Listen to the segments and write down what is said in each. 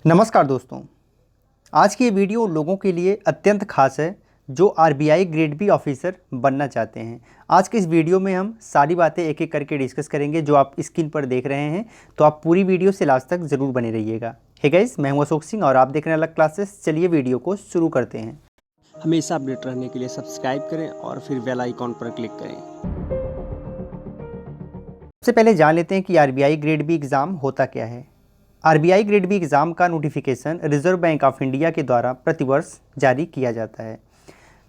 नमस्कार दोस्तों। आज की ये वीडियो उन लोगों के लिए अत्यंत खास है जो आरबीआई ग्रेड बी ऑफिसर बनना चाहते हैं। आज के इस वीडियो में हम सारी बातें एक एक करके डिस्कस करेंगे जो आप स्क्रीन पर देख रहे हैं, तो आप पूरी वीडियो से लास्ट तक ज़रूर बने रहिएगा। हे गाइस, मैं हूं अशोक सिंह और आप देख रहे हैं अलग क्लासेस। चलिए वीडियो को शुरू करते हैं। हमेशा अपडेट रहने के लिए सब्सक्राइब करें और फिर बेल आइकॉन पर क्लिक करें। सबसे पहले जान लेते हैं कि आरबीआई ग्रेड बी एग्ज़ाम होता क्या है। आरबीआई ग्रेड बी एग्ज़ाम का notification reserve bank of India के द्वारा प्रतिवर्ष जारी किया जाता है।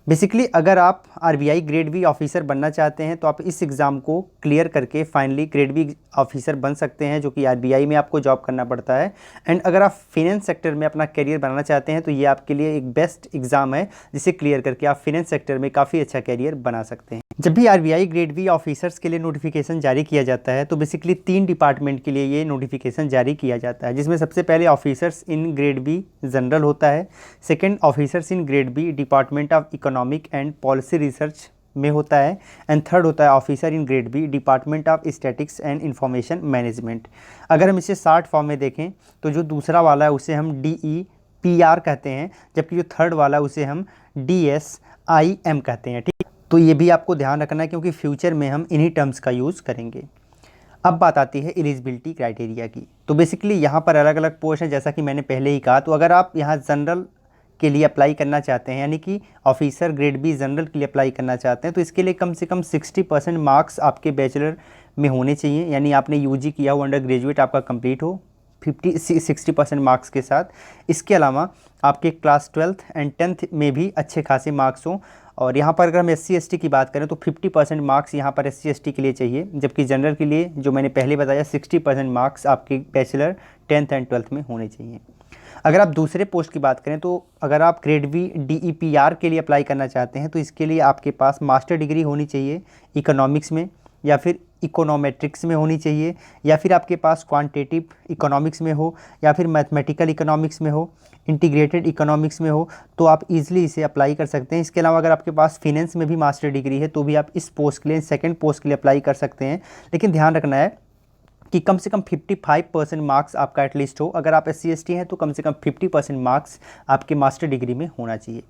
बेसिकली अगर आप आरबीआई ग्रेड बी ऑफिसर बनना चाहते हैं तो आप इस एग्ज़ाम को क्लियर करके फाइनली ग्रेड बी ऑफिसर बन सकते हैं, जो कि आरबीआई में आपको जॉब करना पड़ता है। एंड अगर आप फाइनेंस सेक्टर में अपना करियर बनाना चाहते हैं तो ये आपके लिए एक बेस्ट एग्ज़ाम है, जिसे क्लियर करके आप फाइनेंस सेक्टर में काफ़ी अच्छा करियर बना सकते हैं। जब भी आरबीआई ग्रेड बी ऑफिसर्स के लिए नोटिफिकेशन जारी किया जाता है तो बेसिकली 3 डिपार्टमेंट के लिए ये नोटिफिकेशन जारी किया जाता है, जिसमें सबसे पहले officers in grade B general होता है, second officers in grade B department of economic and policy research में होता है, एंड थर्ड होता है officer in grade B department of statics and information management. अगर हम इसे शॉर्ट फॉर्म में देखें तो जो दूसरा वाला है उसे हम DEPR कहते हैं, जबकि जो थर्ड वाला है उसे हम DSIM कहते हैं। ठीक, तो ये भी आपको ध्यान रखना है क्योंकि फ्यूचर में हम इन्हीं टर्म्स का यूज़ करेंगे। अब बात आती है एलिजिबिलिटी क्राइटेरिया की। तो बेसिकली यहाँ पर अलग अलग पोस्ट हैं, जैसा कि मैंने पहले ही कहा। तो अगर आप यहाँ जनरल के लिए अप्लाई करना चाहते हैं, यानी कि ऑफिसर ग्रेड बी जनरल के लिए अप्लाई करना चाहते हैं, तो इसके लिए कम से कम 60% मार्क्स आपके बैचलर में होने चाहिए, यानी आपने यूजी किया हो, अंडर ग्रेजुएट आपका कंप्लीट हो 60% मार्क्स के साथ। इसके अलावा आपके क्लास 12th एंड 10th में भी अच्छे खासे मार्क्स हों। और यहाँ पर अगर हम SC ST की बात करें तो 50% मार्क्स यहाँ पर SC ST के लिए चाहिए, जबकि जनरल के लिए जो मैंने पहले बताया 60% मार्क्स आपके बैचलर 10th एंड 12th में होने चाहिए। अगर आप दूसरे पोस्ट की बात करें तो अगर आप ग्रेड बी DEPR के लिए अप्लाई करना चाहते हैं तो इसके लिए आपके पास मास्टर डिग्री होनी चाहिए इकोनॉमिक्स में, या फिर इकोनोमेट्रिक्स में होनी चाहिए, या फिर आपके पास क्वांटिटेटिव इकोनॉमिक्स में हो, या फिर मैथमेटिकल इकोनॉमिक्स में हो, इंटीग्रेटेड इकोनॉमिक्स में हो, तो आप इजीली इसे अप्लाई कर सकते हैं। इसके अलावा अगर आपके पास फिनेंस में भी मास्टर डिग्री है तो भी आप इस पोस्ट के लिए, सेकंड पोस्ट के लिए अप्लाई कर सकते हैं। लेकिन ध्यान रखना है कि कम से कम 55% मार्क्स आपका एटलीस्ट हो। अगर आप SC ST हैं तो कम से कम 50% मार्क्स आपके मास्टर डिग्री में होना चाहिए।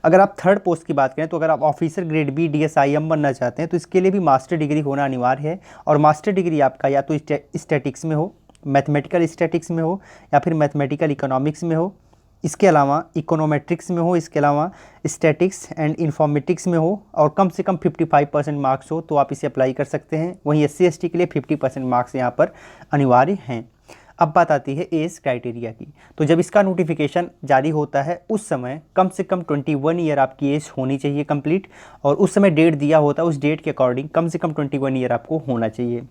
अगर आप थर्ड पोस्ट की बात करें तो अगर आप ऑफिसर ग्रेड बी DSIM बनना चाहते हैं तो इसके लिए भी मास्टर डिग्री होना अनिवार्य है। और मास्टर डिग्री आपका या तो स्टैटिक्स में हो, मैथमेटिकल स्टैटिक्स में हो, या फिर मैथमेटिकल इकोनॉमिक्स में हो, इसके अलावा इकोनोमेट्रिक्स में हो, इसके अलावा स्टैटिक्स एंड इन्फॉर्मेटिक्स में हो, और कम से कम 55% मार्क्स हो, तो आप इसे अप्लाई कर सकते हैं। वहीं SC ST के लिए 50% मार्क्स यहाँ पर अनिवार्य हैं। अब बात आती है एज क्राइटेरिया की। तो जब इसका नोटिफिकेशन जारी होता है उस समय कम से कम 21 ईयर आपकी एज होनी चाहिए कंप्लीट, और उस समय डेट दिया होता है, उस डेट के अकॉर्डिंग कम से कम 21 ईयर आपको होना चाहिए।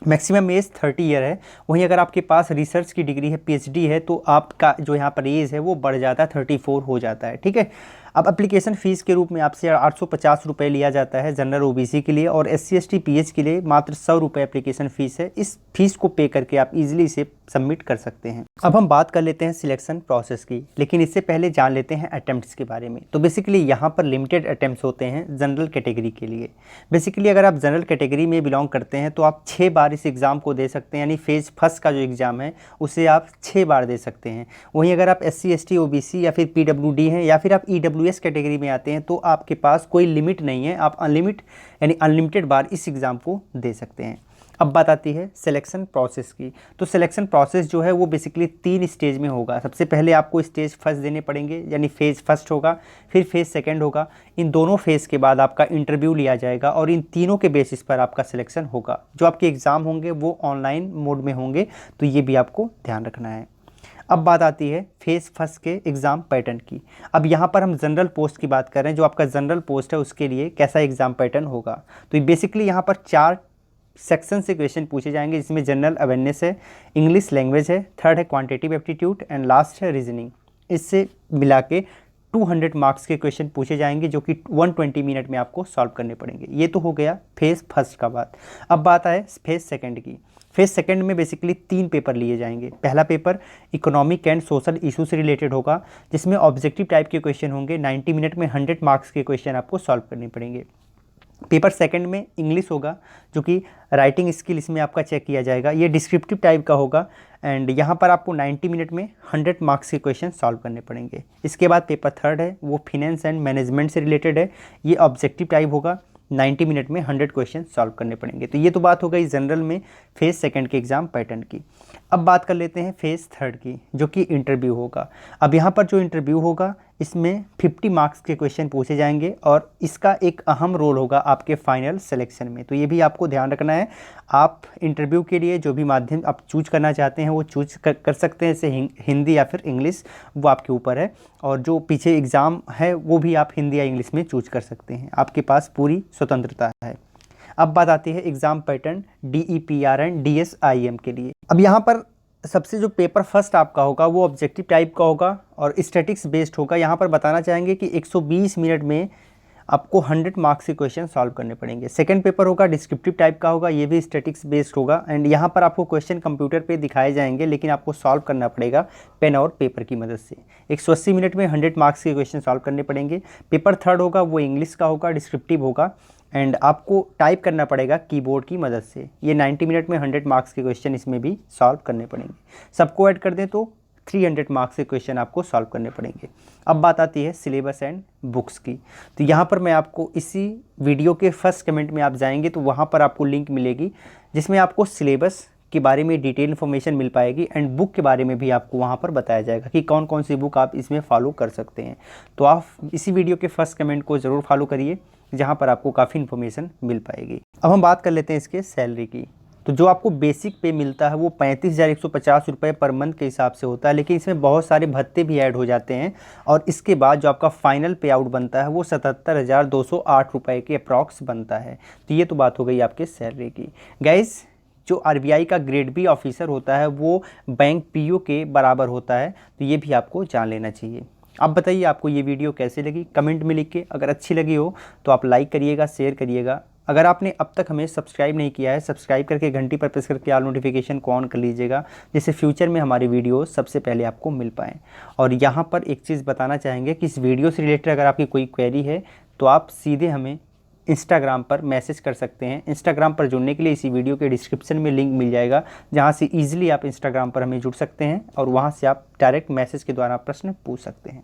मैक्सिमम एज 30 ईयर है। वहीं अगर आपके पास रिसर्च की डिग्री है, PhD है, तो आपका जो यहाँ पर एज है वो बढ़ जाता है, 34 हो जाता है। ठीक है। अब एप्लीकेशन फ़ीस के रूप में आपसे 850 रुपये लिया जाता है जनरल OBC के लिए, और SC ST PH के लिए मात्र 100 रुपये एप्लीकेशन फ़ीस है। इस फीस को पे करके आप इजीली इसे सबमिट कर सकते हैं। अब हम बात कर लेते हैं सिलेक्शन प्रोसेस की, लेकिन इससे पहले जान लेते हैं अटेम्प्ट्स के बारे में। तो बेसिकली यहाँ पर लिमिटेड अटेम्प्ट्स होते हैं जनरल कैटेगरी के लिए। बेसिकली अगर आप जनरल कैटेगरी में बिलोंग करते हैं तो आप 6 बार इस एग्ज़ाम को दे सकते हैं, यानी फेज़ फर्स्ट का जो एग्ज़ाम है उसे आप 6 बार दे सकते हैं। वहीं अगर आप SC ST OBC या फिर PWD हैं, या फिर आप EWS कैटेगरी में आते हैं, तो आपके पास कोई लिमिट नहीं है, आप अनलिमिटेड बार इस एग्ज़ाम को दे सकते हैं। अब बात आती है सिलेक्शन प्रोसेस की। तो सिलेक्शन प्रोसेस जो है वो बेसिकली 3 स्टेज में होगा। सबसे पहले आपको स्टेज फर्स्ट देने पड़ेंगे, यानी फेज़ फर्स्ट होगा, फिर फेज़ सेकंड होगा। इन दोनों फेज़ के बाद आपका इंटरव्यू लिया जाएगा, और इन तीनों के बेसिस पर आपका सिलेक्शन होगा। जो आपके एग्ज़ाम होंगे वो ऑनलाइन मोड में होंगे, तो ये भी आपको ध्यान रखना है। अब बात आती है फेज़ फर्स्ट के एग्ज़ाम पैटर्न की। अब यहाँ पर हम जनरल पोस्ट की बात कर रहे हैं। जो आपका जनरल पोस्ट है उसके लिए कैसा एग्ज़ाम पैटर्न होगा, तो बेसिकली यहाँ पर 4 सेक्शन से क्वेश्चन पूछे जाएंगे, जिसमें जनरल अवेयरनेस है, इंग्लिश लैंग्वेज है, थर्ड है क्वांटिटेटिव एप्टीट्यूड, एंड लास्ट है रीजनिंग। इससे मिला के 200 मार्क्स के क्वेश्चन पूछे जाएंगे, जो कि 120 मिनट में आपको सॉल्व करने पड़ेंगे। ये तो हो गया फेज़ फर्स्ट का बात। अब बात आए फेज़ सेकंड की। फेज़ सेकंड में बेसिकली 3 पेपर लिए जाएंगे। पहला paper economic and social issue से रिलेटेड होगा, जिसमें ऑब्जेक्टिव टाइप के क्वेश्चन होंगे। 90 मिनट में 100 मार्क्स के क्वेश्चन आपको सॉल्व करने पड़ेंगे। पेपर सेकंड में इंग्लिश होगा, जो कि राइटिंग स्किल इसमें आपका चेक किया जाएगा। ये डिस्क्रिप्टिव टाइप का होगा एंड यहाँ पर आपको 90 मिनट में 100 मार्क्स के क्वेश्चन सॉल्व करने पड़ेंगे। इसके बाद पेपर थर्ड है, वो फिनेंस एंड मैनेजमेंट से रिलेटेड है। ये ऑब्जेक्टिव टाइप होगा, 90 मिनट में 100 क्वेश्चन सॉल्व करने पड़ेंगे। तो ये तो बात हो गई जनरल में फेज़ सेकंड के एग्ज़ाम पैटर्न की। अब बात कर लेते हैं फेज़ थर्ड की, जो कि इंटरव्यू होगा। अब यहाँ पर जो इंटरव्यू होगा इसमें 50 मार्क्स के क्वेश्चन पूछे जाएंगे और इसका एक अहम रोल होगा आपके फाइनल सिलेक्शन में। तो ये भी आपको ध्यान रखना है। आप इंटरव्यू के लिए जो भी माध्यम आप चूज करना चाहते हैं वो चूज कर सकते हैं, जैसे हिंदी या फिर इंग्लिश, वो आपके ऊपर है। और जो पीछे एग्ज़ाम है वो भी आप हिंदी या इंग्लिश में चूज कर सकते हैं, आपके पास पूरी स्वतंत्रता है। अब बात आती है exam pattern DEPR and DSIM के लिए। अब यहाँ पर सबसे जो पेपर फर्स्ट आपका होगा वो ऑब्जेक्टिव टाइप का होगा और स्टैटिक्स बेस्ड होगा। यहाँ पर बताना चाहेंगे कि 120 मिनट में आपको 100 मार्क्स के क्वेश्चन सॉल्व करने पड़ेंगे। सेकंड पेपर होगा डिस्क्रिप्टिव टाइप का होगा, ये भी स्टैटिक्स बेस्ड होगा एंड यहाँ पर आपको क्वेश्चन कंप्यूटर पे दिखाए जाएंगे, लेकिन आपको सॉल्व करना पड़ेगा पेन और पेपर की मदद से। 180 मिनट में 100 मार्क्स के क्वेश्चन सॉल्व करने पड़ेंगे। पेपर थर्ड होगा वो इंग्लिश का होगा, डिस्क्रिप्टिव होगा एंड आपको टाइप करना पड़ेगा कीबोर्ड की मदद से। ये 90 मिनट में 100 मार्क्स के क्वेश्चन इसमें भी सॉल्व करने पड़ेंगे। सबको ऐड कर दें तो 300 मार्क्स के क्वेश्चन आपको सॉल्व करने पड़ेंगे। अब बात आती है सिलेबस एंड बुक्स की। तो यहाँ पर मैं आपको इसी वीडियो के फर्स्ट कमेंट में आप जाएंगे तो वहाँ पर आपको लिंक मिलेगी, जिसमें आपको सिलेबस के बारे में डिटेल इन्फॉर्मेशन मिल पाएगी एंड बुक के बारे में भी आपको वहाँ पर बताया जाएगा कि कौन कौन सी बुक आप इसमें फॉलो कर सकते हैं। तो आप इसी वीडियो के फर्स्ट कमेंट को ज़रूर फॉलो करिए, जहाँ पर आपको काफ़ी इन्फॉर्मेशन मिल पाएगी। अब हम बात कर लेते हैं इसके सैलरी की। तो जो आपको बेसिक पे मिलता है वो 35,150 रुपये पर मंथ के हिसाब से होता है, लेकिन इसमें बहुत सारे भत्ते भी ऐड हो जाते हैं और इसके बाद जो आपका फाइनल पे आउट बनता है वो 77,208 रुपये के अप्रॉक्स बनता है। तो ये तो बात हो गई आपके सैलरी की। गाइस, जो RBI का ग्रेड बी ऑफिसर होता है वो बैंक PO के बराबर होता है, तो ये भी आपको जान लेना चाहिए। आप बताइए आपको ये वीडियो कैसे लगी, कमेंट में लिख के। अगर अच्छी लगी हो तो आप लाइक करिएगा, शेयर करिएगा। अगर आपने अब तक हमें सब्सक्राइब नहीं किया है, सब्सक्राइब करके घंटी पर प्रेस करके ऑल नोटिफिकेशन को ऑन कर लीजिएगा, जिससे फ्यूचर में हमारी वीडियो सबसे पहले आपको मिल पाएँ। और यहाँ पर एक चीज़ बताना चाहेंगे कि इस वीडियो से रिलेटेड अगर आपकी कोई क्वेरी है तो आप सीधे हमें इंस्टाग्राम पर मैसेज कर सकते हैं। इंस्टाग्राम पर जुड़ने के लिए इसी वीडियो के डिस्क्रिप्शन में लिंक मिल जाएगा, जहाँ से ईजिली आप इंस्टाग्राम पर हमें जुड़ सकते हैं और वहाँ से आप डायरेक्ट मैसेज के द्वारा प्रश्न पूछ सकते हैं।